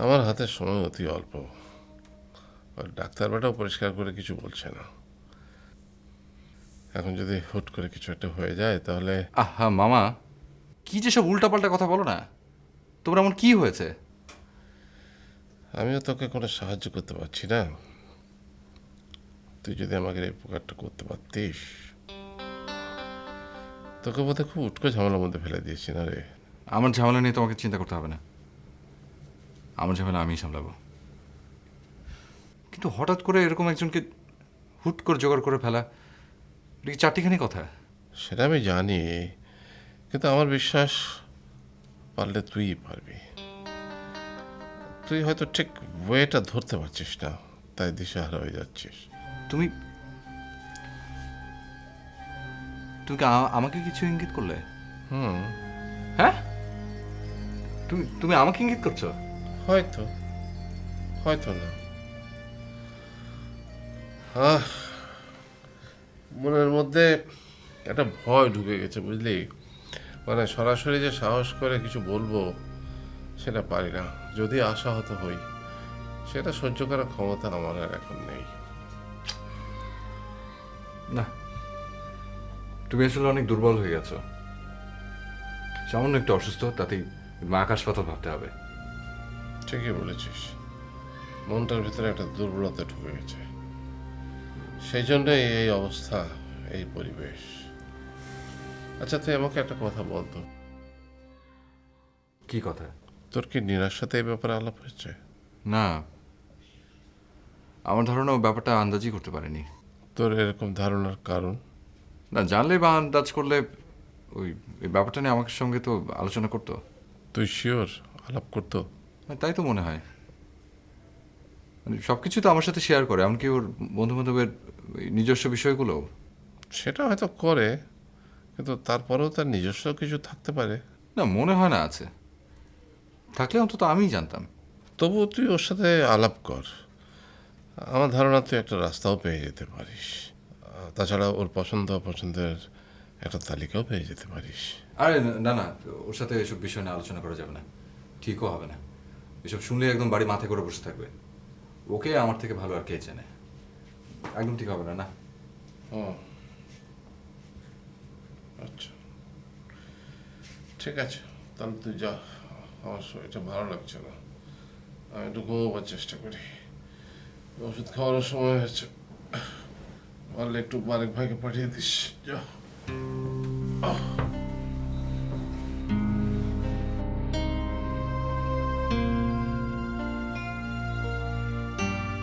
আমার হাতে সময় অতি অল্প। আর ডাক্তার বেটাও পরিষ্কার করে কিছু বলছে না। এখন যদি হুট করে কিছু একটা হয়ে যায় তাহলে আহা মামা, কি যে সব উল্টাপাল্টা কথা বলো না। তোমার এমন কি হয়েছে? আমিও তোকে কোনো সাহায্য করতে পারছি না। তুই যদি আমাকে এই উপকারটা করতে পারতিস। তোকে বোধহয় খুব উটকো ঝামেলার মধ্যে ফেলে দিয়েছি না রে? আমার ঝামেলা নিয়ে তোমাকে চিন্তা করতে হবে না, আমার ঝামেলা আমিই সামলাবো। কিন্তু হঠাৎ করে এরকম একজনকে হুট করে জোগাড় করে ফেলা, এটা কি চারটিখানি কথা? সেটা আমি জানি, কিন্তু আমার বিশ্বাস পারলে তুই পারবি। তুই হয়তো ঠিক ওয়েটা ধরতে পারছিস না, তাই দিশাহারা হয়ে যাচ্ছিস। তুমি তুমি কি আমাকে কিছু ইঙ্গিত করলে? হুম। হ্যাঁ, তুমি তুমি আমাকে ইঙ্গিত করছো? হয়তো, হয়তো না। আহ, মনের মধ্যে একটা ভয় ঢুকে গেছে বুঝলি। মানে সরাসরি যে সাহস করে কিছু বলবো সেটা পারি না। যদি আশাহত হই, সেটা সহ্য করার ক্ষমতা আমার আর এখন নেই। না, তুমি আসলে অনেক দুর্বল হয়ে গেছো। সামান্য একটু অসুস্থ, তাতেই আকাশ পাতাল ভাবতে হবে। ঠিকই বলেছিস, মনটার ভিতরে একটা দুর্বলতা ঢুকে গেছে। সেই জন্যই এই অবস্থা, এই পরিবেশ। আচ্ছা, তুই আমাকে একটা কথা বলতো, কি কথা? তোর কি নীরার সাথে এই ব্যাপারে আলাপ হয়েছে? না, আমার ধারণা ও ব্যাপারটা আন্দাজই করতে পারেনি। তোর এরকম ধারণার কারণ? না, জানলে বা আন্দাজ করলে ওই এই ব্যাপারটা নিয়ে আমার সঙ্গে তো আলোচনা করতো। তুই শিওর আলাপ করতো? হ্যাঁ, তাই তো মনে হয়। মানে সব কিছু তো আমার সাথে শেয়ার করে, এমনকি ওর বন্ধু বান্ধবের নিজস্ব বিষয়গুলো। সেটা হয়তো করে, কিন্তু তারপরেও তার নিজস্ব কিছু থাকতে পারে। না, মনে হয় না আছে। থাকলে অন্তত আমিই জানতাম। তবুও তুই ওর সাথে আলাপ কর। আমার ধারণা তুই একটা রাস্তাও পেয়ে যেতে পারিস। তাছাড়া ওর পছন্দ অপছন্দের একটা তালিকাও পেয়ে যেতে পারিস। আরে না না, ওর সাথে এসব বিষয় নিয়ে আলোচনা করা যাবে না, ঠিকও হবে না। এসব শুনলে একদম বাড়ি মাথায় করে বসে থাকবে। ওকে আমার থেকে ভালো আর কে চেনে। একদম ঠিক হবে না, না। ও আচ্ছা, ঠিক আছে, তাহলে তুই যা। আমার শরীরটা ভালো লাগছে না, আমি একটু ঘুমোবার চেষ্টা করি। ওষুধ খাওয়ারও সময় হয়েছে। পারলে একটু মালিক ভাইকে পাঠিয়ে দিস, যা।